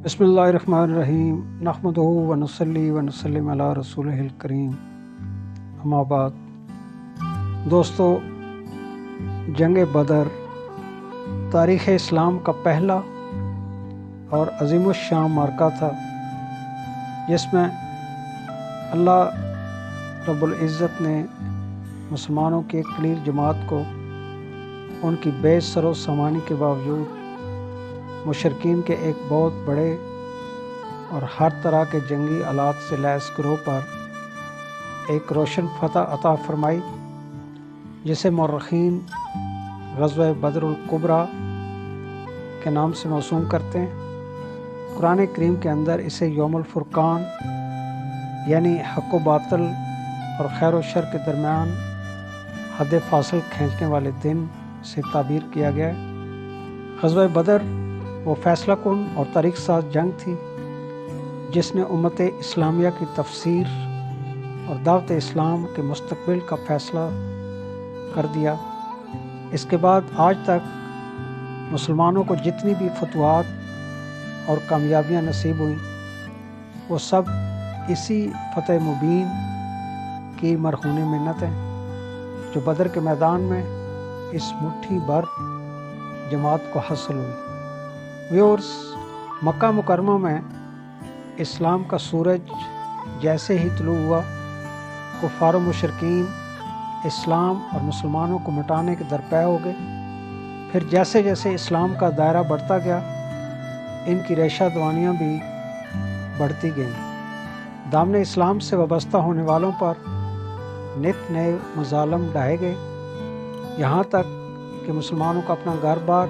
بسم اللہ الرحمن الرحیم نحمدہ و نصلی و نسلم علی رسولہ الکریم اما بعد۔ دوستو، جنگ بدر تاریخ اسلام کا پہلا اور عظیم الشان معرکہ تھا، جس میں اللہ رب العزت نے مسلمانوں کی ایک قلیل جماعت کو ان کی بے سر و سامانی کے باوجود مشرکین کے ایک بہت بڑے اور ہر طرح کے جنگی آلات سے لیس گروہ پر ایک روشن فتح عطا فرمائی، جسے مورخین غزوہ بدر الکبریٰ کے نام سے موسوم کرتے ہیں۔ قرآن کریم کے اندر اسے یوم الفرقان یعنی حق و باطل اور خیر و شر کے درمیان حد فاصل کھینچنے والے دن سے تعبیر کیا گیا ہے۔ غزوہ بدر وہ فیصلہ کن اور تاریخ ساز جنگ تھی جس نے امت اسلامیہ کی تفسیر اور دعوت اسلام کے مستقبل کا فیصلہ کر دیا۔ اس کے بعد آج تک مسلمانوں کو جتنی بھی فتوحات اور کامیابیاں نصیب ہوئیں، وہ سب اسی فتح مبین کی مرہون منت ہیں جو بدر کے میدان میں اس مٹھی بھر جماعت کو حاصل ہوئی۔ ویورز، مکہ مکرمہ میں اسلام کا سورج جیسے ہی طلوع ہوا، کفار و مشرکین اسلام اور مسلمانوں کو مٹانے کے درپے ہو گئے۔ پھر جیسے جیسے اسلام کا دائرہ بڑھتا گیا، ان کی ریشہ دوانیاں بھی بڑھتی گئیں۔ دامن اسلام سے وابستہ ہونے والوں پر نت نئے مظالم ڈھائے گئے، یہاں تک کہ مسلمانوں کا اپنا گھر بار،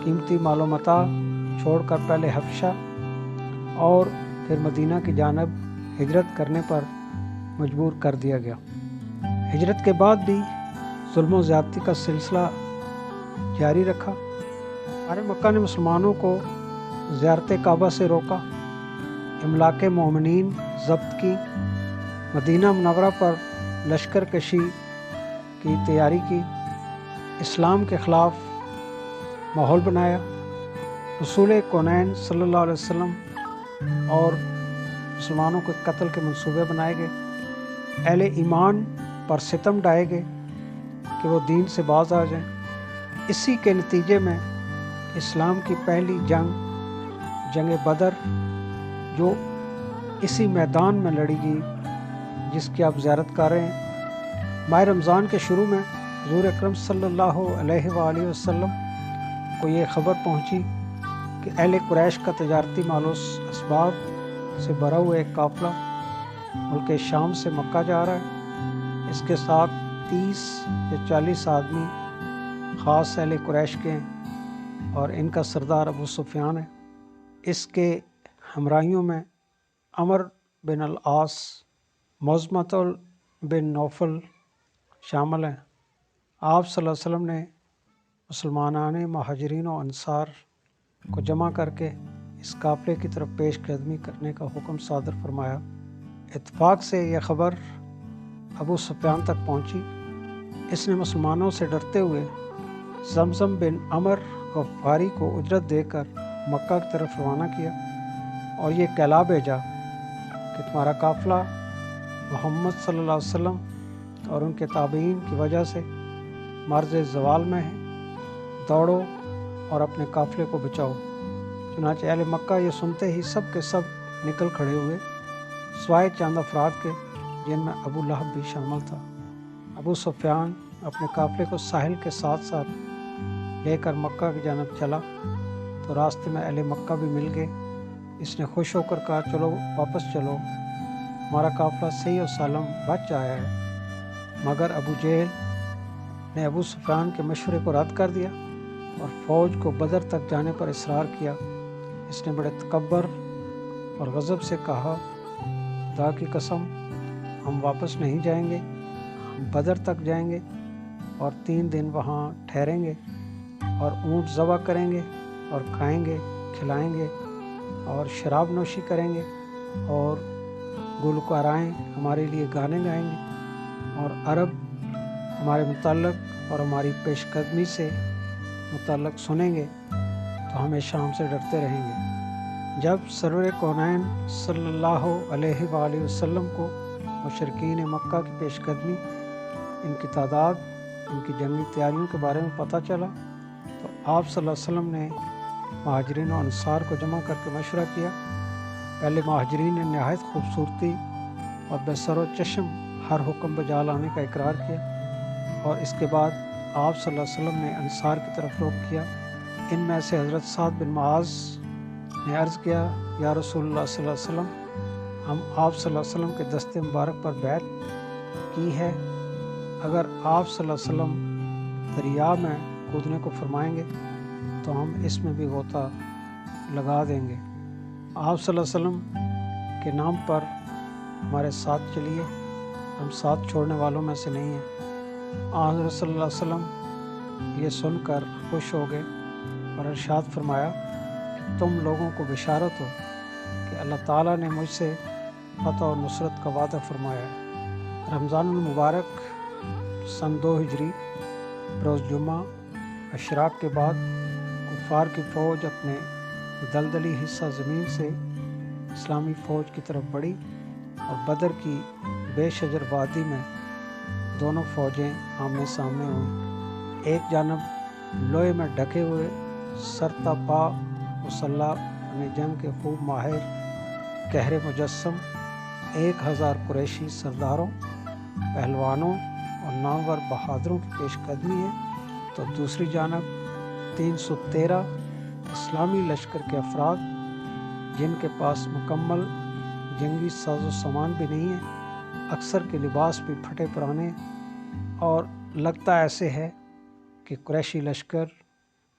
قیمتی مال و متاع چھوڑ کر پہلے حبشہ اور پھر مدینہ کی جانب ہجرت کرنے پر مجبور کر دیا گیا۔ ہجرت کے بعد بھی ظلم و زیادتی کا سلسلہ جاری رکھا۔ ہمارے مکہ نے مسلمانوں کو زیارت کعبہ سے روکا، املاک مومنین ضبط کی، مدینہ منورہ پر لشکر کشی کی تیاری کی، اسلام کے خلاف ماحول بنایا، رسول کونین صلی اللہ علیہ وسلم اور مسلمانوں کے قتل کے منصوبے بنائے گئے، اہل ایمان پر ستم ڈھائے گئے کہ وہ دین سے باز آ جائیں۔ اسی کے نتیجے میں اسلام کی پہلی جنگ بدر، جو اسی میدان میں لڑی گئی جس کی آپ زیارت کر رہے ہیں، ماہ رمضان کے شروع میں حضور اکرم صلی اللہ علیہ وآلہ وسلم کو یہ خبر پہنچی کہ اہل قریش کا تجارتی مال و اسباب سے بھرا ہوا ایک قافلہ ملک شام سے مکہ جا رہا ہے۔ اس کے ساتھ 30 یا 40 آدمی خاص اہل قریش کے ہیں اور ان کا سردار ابو سفیان ہے۔ اس کے ہمراہیوں میں عمر بن العاص، مزمت بن نوفل شامل ہیں۔ آپ صلی اللہ علیہ وسلم نے مسلمانان مہاجرین و انصار کو جمع کر کے اس قافلے کی طرف پیش قدمی کرنے کا حکم صادر فرمایا۔ اتفاق سے یہ خبر ابو سفیان تک پہنچی۔ اس نے مسلمانوں سے ڈرتے ہوئے زمزم بن عمر غفاری کو اجرت دے کر مکہ کی طرف روانہ کیا اور یہ کہلا بھیجا کہ تمہارا قافلہ محمد صلی اللہ علیہ وسلم اور ان کے تابعین کی وجہ سے مرز زوال میں ہے، دوڑو اور اپنے قافلے کو بچاؤ۔ چنانچہ اہل مکہ یہ سنتے ہی سب کے سب نکل کھڑے ہوئے، سوائے چند افراد کے جن میں ابو لہب بھی شامل تھا۔ ابو سفیان اپنے قافلے کو ساحل کے ساتھ ساتھ لے کر مکہ کی جانب چلا تو راستے میں اہل مکہ بھی مل گئے۔ اس نے خوش ہو کر کہا، چلو واپس چلو، ہمارا قافلہ صحیح و سالم بچ آیا ہے۔ مگر ابو جہل نے ابو سفیان کے مشورے کو رد کر دیا اور فوج کو بدر تک جانے پر اصرار کیا۔ اس نے بڑے تکبر اور غضب سے کہا، خدا کی قسم، ہم واپس نہیں جائیں گے، ہم بدر تک جائیں گے اور 3 دن وہاں ٹھہریں گے اور اونٹ ذبح کریں گے اور کھائیں گے، کھلائیں گے اور شراب نوشی کریں گے اور گلوکارائیں ہمارے لیے گانے گائیں گے اور عرب ہمارے متعلق اور ہماری پیش قدمی سے متعلق سنیں گے تو ہمیں شام سے ڈرتے رہیں گے۔ جب سرور کونین صلی اللہ علیہ وآلہ وسلم کو مشرکین مکہ کی پیش قدمی، ان کی تعداد، ان کی جنگی تیاریوں کے بارے میں پتہ چلا تو آپ صلی اللہ علیہ وسلم نے مہاجرین و انصار کو جمع کر کے مشورہ کیا۔ پہلے مہاجرین نے نہایت خوبصورتی اور بے سر و چشم ہر حکم بجا لانے کا اقرار کیا، اور اس کے بعد آپ صلی اللہ علیہ وسلم نے انصار کی طرف رخ کیا۔ ان میں سے حضرت سعد بن معاذ نے عرض کیا، یا رسول اللہ صلی اللہ علیہ وسلم، ہم آپ صلی اللہ علیہ وسلم کے دست مبارک پر بیعت کی ہے، اگر آپ صلی اللہ علیہ وسلم دریا میں کودنے کو فرمائیں گے تو ہم اس میں بھی غوطہ لگا دیں گے۔ آپ صلی اللہ علیہ وسلم کے نام پر ہمارے ساتھ چلیے، ہم ساتھ چھوڑنے والوں میں سے نہیں ہیں۔ حضرت صلی اللہ علیہ وسلم یہ سن کر خوش ہو گئے اور ارشاد فرمایا کہ تم لوگوں کو بشارت ہو کہ اللہ تعالیٰ نے مجھ سے فتح و نصرت کا وعدہ فرمایا ہے۔ رمضان المبارک سن 2 ہجری بروز جمعہ اشراق کے بعد کفار کی فوج اپنے دلدلی حصہ زمین سے اسلامی فوج کی طرف بڑھی اور بدر کی بے شجر وادی میں دونوں فوجیں آمنے سامنے ہوئیں۔ ایک جانب لوہے میں ڈھکے ہوئے سرتا پا مسلح اپنے جنگ کے خوب ماہر قہر مجسم 1000 قریشی سرداروں، پہلوانوں اور نامور بہادروں کی پیش قدمی ہے، تو دوسری جانب 313 اسلامی لشکر کے افراد جن کے پاس مکمل جنگی ساز و سامان بھی نہیں ہے، اکثر کے لباس بھی پھٹے پرانے، اور لگتا ایسے ہے کہ قریشی لشکر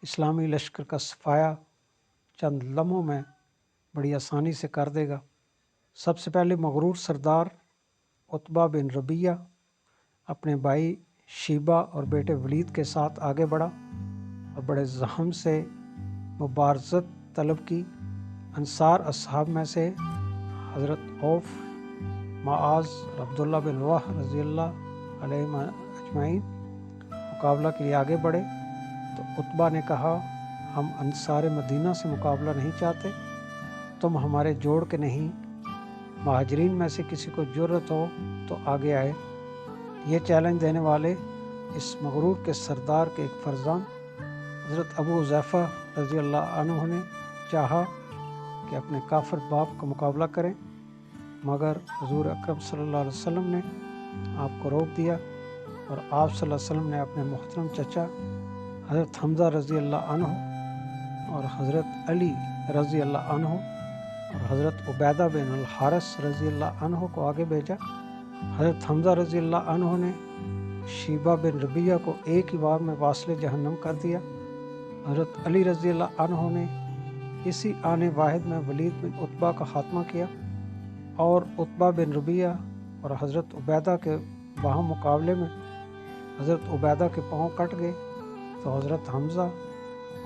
اسلامی لشکر کا صفایا چند لمحوں میں بڑی آسانی سے کر دے گا۔ سب سے پہلے مغرور سردار عتبہ بن ربیعہ اپنے بھائی شیبہ اور بیٹے ولید کے ساتھ آگے بڑھا اور بڑے زحم سے مبارزت طلب کی۔ انصار اصحاب میں سے حضرت عوف، معاذ اور عبداللہ بن رواح رضی اللہ علیہ اجمعین مقابلہ کے لیے آگے بڑھے تو عتبہ نے کہا، ہم انصار مدینہ سے مقابلہ نہیں چاہتے، تم ہمارے جوڑ کے نہیں، مہاجرین میں سے کسی کو جرأت ہو تو آگے آئے۔ یہ چیلنج دینے والے اس مغرور کے سردار کے ایک فرزند حضرت ابو حذیفہ رضی اللہ عنہ نے چاہا کہ اپنے کافر باپ کا مقابلہ کریں، مگر حضور اکرم صلی اللہ علیہ وسلم نے آپ کو روک دیا، اور آپ صلی اللہ علیہ وسلم نے اپنے محترم چچا حضرت حمزہ رضی اللہ عنہ اور حضرت علی رضی اللہ عنہ اور حضرت عبیدہ بن الحارث رضی اللہ عنہ کو آگے بھیجا۔ حضرت حمزہ رضی اللہ عنہ نے شیبہ بن ربیعہ کو ایک ہی بار میں واصل جہنم کر دیا۔ حضرت علی رضی اللہ عنہ نے اسی آنے واحد میں ولید بن عتبہ کا خاتمہ کیا، اور عتبہ بن ربیعہ اور حضرت عبیدہ کے باہم مقابلے میں حضرت عبیدہ کے پاؤں کٹ گئے تو حضرت حمزہ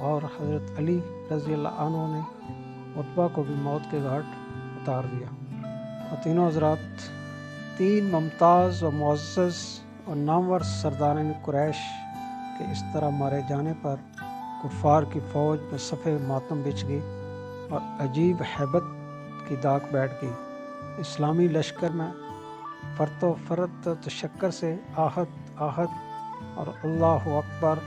اور حضرت علی رضی اللہ عنہ نے عتبہ کو بھی موت کے گھاٹ اتار دیا۔ اور تینوں حضرات 3 ممتاز و معزز اور نامور سرداران قریش کے اس طرح مارے جانے پر کفار کی فوج میں صف ماتم بچھ گئی اور عجیب ہیبت کی داغ بیٹھ گئی۔ اسلامی لشکر میں فرت و فرت تشکر سے آہت آہت اور اللہ اکبر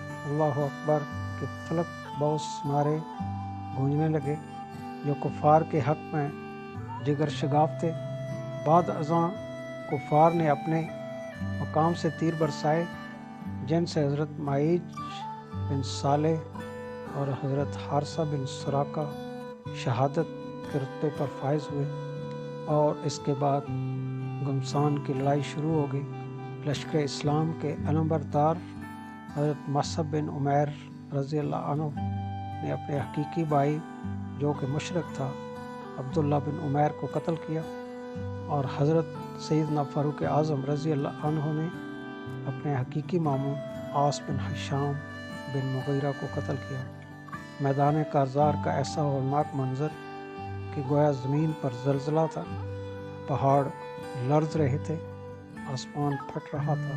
کے فلک بوس نعرے گونجنے لگے جو کفار کے حق میں جگر شگاف تھے۔ بعد ازاں کفار نے اپنے مقام سے تیر برسائے، جن سے حضرت معیج بن صالح اور حضرت حارثہ بن سراقہ شہادت کے رتبے پر فائز ہوئے، اور اس کے بعد گمسان کی لڑائی شروع ہو گئی۔ لشکر اسلام کے علمبردار حضرت مصعب بن عمیر رضی اللہ عنہ نے اپنے حقیقی بھائی جو کہ مشرک تھا عبداللہ بن عمیر کو قتل کیا، اور حضرت سیدنا فاروق اعظم رضی اللہ عنہ نے اپنے حقیقی ماموں عاص بن ہشام بن مغیرہ کو قتل کیا۔ میدان کارزار کا ایسا ہولناک منظر کہ گویا زمین پر زلزلہ تھا، پہاڑ لرز رہے تھے، آسمان پھٹ رہا تھا۔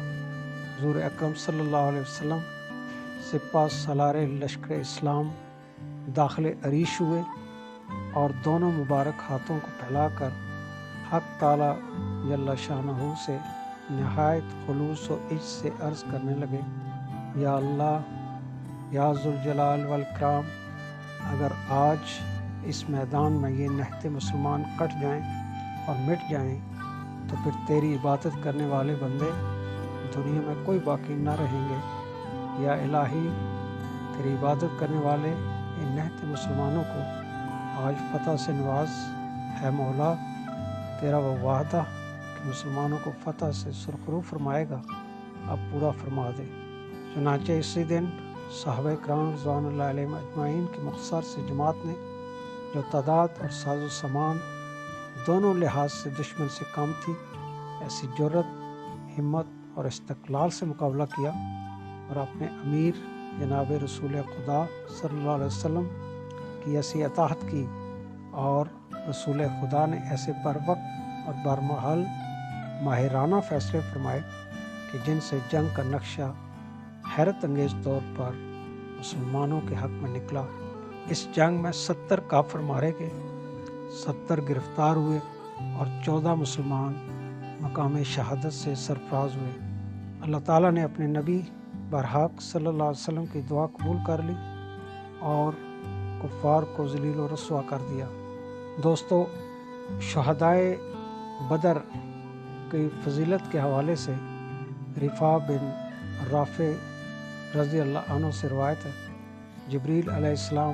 حضور اکرم صلی اللہ علیہ وسلم سپہ سالار لشکر اسلام داخل عریش ہوئے اور دونوں مبارک ہاتھوں کو پھیلا کر حق تعالی جل شانہ سے نہایت خلوص و عجز سے عرض کرنے لگے، یا اللہ، یا ذوالجلال والاکرام، اگر آج اس میدان میں یہ نہتے مسلمان کٹ جائیں اور مٹ جائیں تو پھر تیری عبادت کرنے والے بندے دنیا میں کوئی باقی نہ رہیں گے۔ یا الہی، تیری عبادت کرنے والے ان نہتے مسلمانوں کو آج فتح سے نواز۔ ہے مولا، تیرا وہ وعدہ کہ مسلمانوں کو فتح سے سرخرو فرمائے گا اب پورا فرما دے۔ چنانچہ اسی دن صحابہ کرام رضوان اللہ علیہم اجمعین کی مختصر سی جماعت نے، جو تعداد اور ساز و سامان دونوں لحاظ سے دشمن سے کم تھی، ایسی جرت، ہمت اور استقلال سے مقابلہ کیا اور اپنے امیر جناب رسول خدا صلی اللہ علیہ وسلم کی ایسی اطاعت کی، اور رسول خدا نے ایسے بروقت اور برمحل ماہرانہ فیصلے فرمائے کہ جن سے جنگ کا نقشہ حیرت انگیز طور پر مسلمانوں کے حق میں نکلا۔ اس جنگ میں 70 کافر مارے گئے، 70 گرفتار ہوئے اور 14 مسلمان مقام شہادت سے سرفراز ہوئے۔ اللہ تعالیٰ نے اپنے نبی برحق صلی اللہ علیہ وسلم کی دعا قبول کر لی اور کفار کو ذلیل و رسوا کر دیا۔ دوستو، شہدائے بدر کی فضیلت کے حوالے سے رفاع بن رافع رضی اللہ عنہ سے روایت ہے، جبریل علیہ السلام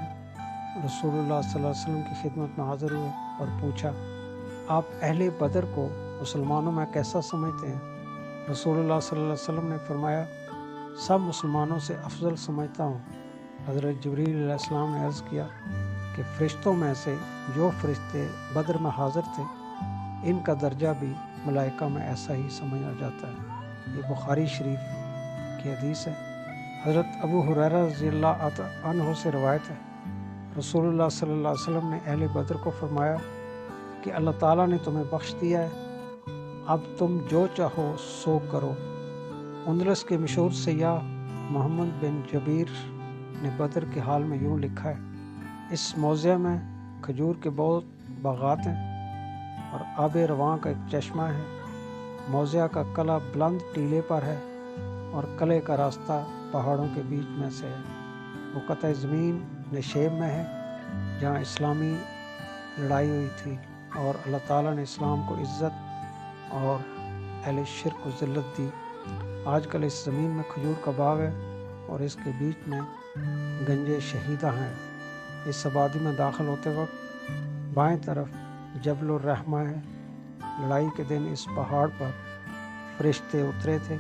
رسول اللہ صلی اللہ علیہ وسلم کی خدمت میں حاضر ہوئے اور پوچھا، آپ اہل بدر کو مسلمانوں میں کیسا سمجھتے ہیں؟ رسول اللہ صلی اللہ علیہ وسلم نے فرمایا، سب مسلمانوں سے افضل سمجھتا ہوں۔ حضرت جبریل علیہ السلام نے عرض کیا کہ فرشتوں میں سے جو فرشتے بدر میں حاضر تھے، ان کا درجہ بھی ملائکہ میں ایسا ہی سمجھا جاتا ہے۔ یہ بخاری شریف کی حدیث ہے۔ حضرت ابو ہریرہ رضی اللہ عنہ سے روایت ہے، رسول اللہ صلی اللہ علیہ وسلم نے اہل بدر کو فرمایا کہ اللہ تعالیٰ نے تمہیں بخش دیا ہے، اب تم جو چاہو سو کرو۔ اندلس کے مشہور سیاح محمد بن جبیر نے بدر کے حال میں یوں لکھا ہے، اس موضع میں کھجور کے بہت باغات ہیں اور آب رواں کا ایک چشمہ ہے۔ موضع کا قلعہ بلند ٹیلے پر ہے اور قلعے کا راستہ پہاڑوں کے بیچ میں سے ہے۔ وہ قطع زمین نشیب میں ہے جہاں اسلامی لڑائی ہوئی تھی، اور اللہ تعالیٰ نے اسلام کو عزت اور اہل شرک کو ذلت دی۔ آج کل اس زمین میں کھجور کا باغ ہے اور اس کے بیچ میں گنج شہیدہ ہیں۔ اس آبادی میں داخل ہوتے وقت بائیں طرف جبل الرحمہ ہے۔ لڑائی کے دن اس پہاڑ پر فرشتے اترے تھے۔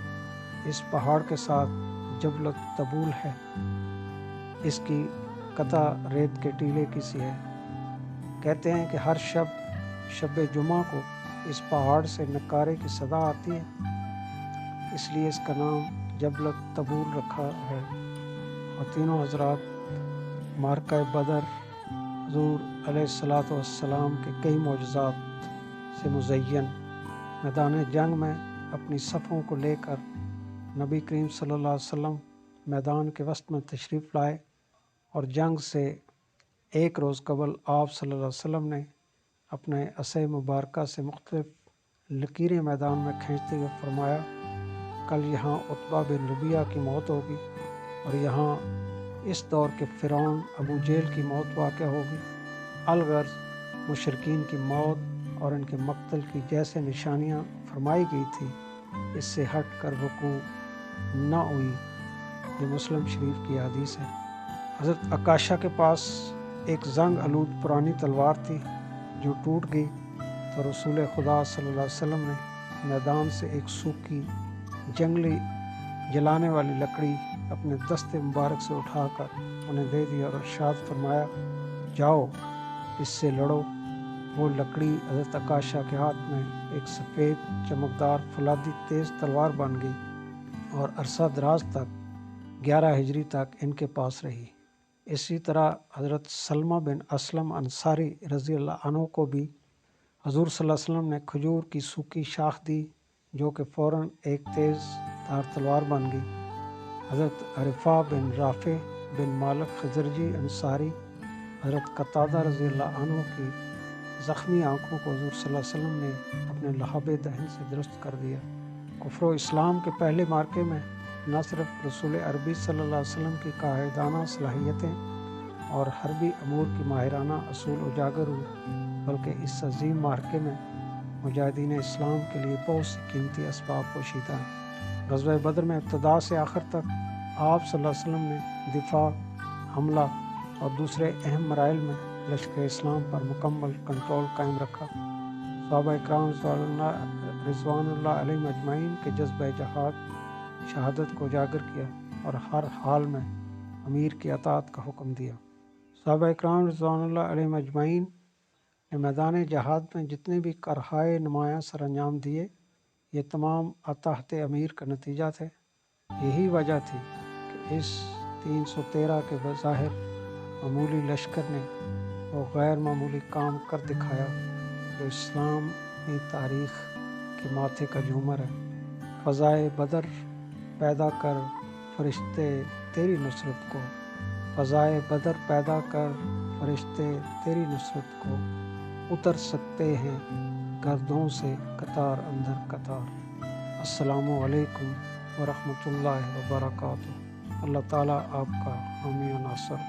اس پہاڑ کے ساتھ جبل الطبول ہے، اس کی قطع ریت کے ٹیلے کی سی ہے۔ کہتے ہیں کہ ہر شب جمعہ کو اس پہاڑ سے نکارے کی صدا آتی ہے، اس لیے اس کا نام جبل الطبول رکھا ہے۔ اور تینوں حضرات معرکہ بدر حضور علیہ الصلاۃ والسلام کے کئی معجزات سے مزین میدان جنگ میں اپنی صفوں کو لے کر نبی کریم صلی اللہ علیہ وسلم میدان کے وسط میں تشریف لائے، اور جنگ سے ایک روز قبل آپ صلی اللہ علیہ وسلم نے اپنے عصا مبارکہ سے مختلف لکیریں میدان میں کھینچتے ہوئے فرمایا، کل یہاں عتبہ بن ربیعہ کی موت ہوگی، اور یہاں اس دور کے فرعون ابو جہل کی موت واقع ہوگی۔ الغرض مشرکین کی موت اور ان کے مقتل کی جیسے نشانیاں فرمائی گئی تھی، اس سے ہٹ کر وقوع نہ ہوئی۔ یہ مسلم شریف کی حدیث ہے۔ حضرت عکاشہ کے پاس ایک زنگ آلود پرانی تلوار تھی جو ٹوٹ گئی، تو رسول خدا صلی اللہ علیہ وسلم نے میدان سے ایک سوکھی جنگلی جلانے والی لکڑی اپنے دست مبارک سے اٹھا کر انہیں دے دی اور ارشاد فرمایا، جاؤ اس سے لڑو۔ وہ لکڑی حضرت عکاشہ کے ہاتھ میں ایک سفید چمکدار فولادی تیز تلوار بن گئی اور عرصہ دراز تک 11 ہجری تک ان کے پاس رہی۔ اسی طرح حضرت سلمہ بن اسلم انصاری رضی اللہ عنہ کو بھی حضور صلی اللہ علیہ وسلم نے کھجور کی سوکھی شاخ دی، جو کہ فوراً ایک تیز دھار تلوار بن گئی۔ حضرت رفاع بن رافع بن مالک خزرجی انصاری حضرت قتادہ رضی اللہ عنہ کی زخمی آنکھوں کو حضور صلی اللہ علیہ وسلم نے اپنے لہاب دہن سے درست کر دیا۔ کفر و اسلام کے پہلے مارکے میں نہ صرف رسول عربی صلی اللہ علیہ وسلم کی قائدانہ صلاحیتیں اور حربی امور کی ماہرانہ اصول اجاگر ہوئے، بلکہ اس عظیم مارکے میں مجاہدین اسلام کے لیے بہت سی قیمتی اسباب پوشیدہ ہیں۔ غزوہ بدر میں ابتدا سے آخر تک آپ صلی اللہ علیہ وسلم نے دفاع، حملہ اور دوسرے اہم مراحل میں لشکر اسلام پر مکمل کنٹرول قائم رکھا۔ صحابہ اکرام رضوان اللہ علیہم اجمعین کے جذبہ جہاد شہادت کو اجاگر کیا اور ہر حال میں امیر کی اطاعت کا حکم دیا۔ صحابہ اکرام رضوان اللہ علیہم اجمعین نے میدان جہاد میں جتنے بھی کرہائے نمایاں سر انجام دیے، یہ تمام اطاعت امیر کا نتیجہ تھے۔ یہی وجہ تھی کہ اس 313 کے بظاہر معمولی لشکر نے وہ غیر معمولی کام کر دکھایا جو اسلامی تاریخ کے ماتھے کا جھومر ہے۔ فضائے بدر پیدا کر فرشتے تیری نصرت کو، فضائے بدر پیدا کر فرشتے تیری نصرت کو، اتر سکتے ہیں گردوں سے قطار اندر قطار۔ السلام علیکم ورحمۃ اللہ وبرکاتہ۔ اللہ تعالیٰ آپ کا حامی و ناصر